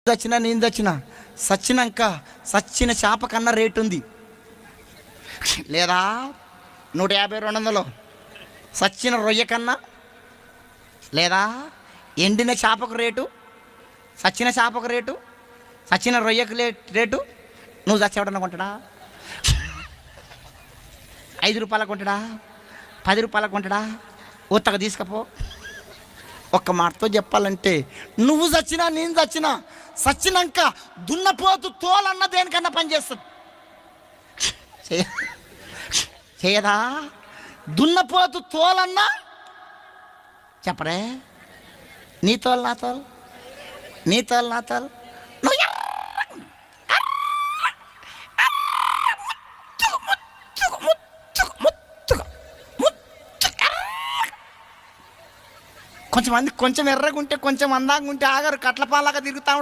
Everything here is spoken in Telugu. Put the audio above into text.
చచ్చినా నేను చచ్చినా సచ్చినాక సచ్చిన చేప కన్నా రేటు ఉంది, లేదా 150 200 సచ్చిన రొయ్య కన్నా, లేదా ఎండిన చేపకు రేటు, సచ్చిన చేపకు రేటు, సచ్చిన రొయ్యకు రేటు. నువ్వు చచ్చేవాడన్నా కొంటాడా? 5 రూపాయలకు కొంటాడా? 10 రూపాయలకు కొంటాడా? ఉత్తగా తీసుకపో. ఒక్క మాటతో చెప్పాలంటే నువ్వు చచ్చినా నేను చచ్చినా సచ్చినాక దున్నపోతు తోలన్న దేనికన్నా పనిచేస్తుంది. చేయదా? దున్నపోతు తోలన్నా చెప్పరే, నీ తోలు నా తోలు, నీ తోలు నా తోలు. కొంచెం ఎర్రగుంటే కొంచెం అందంగా ఉంటే ఆగరు, కట్లపాలాగా తిరుగుతా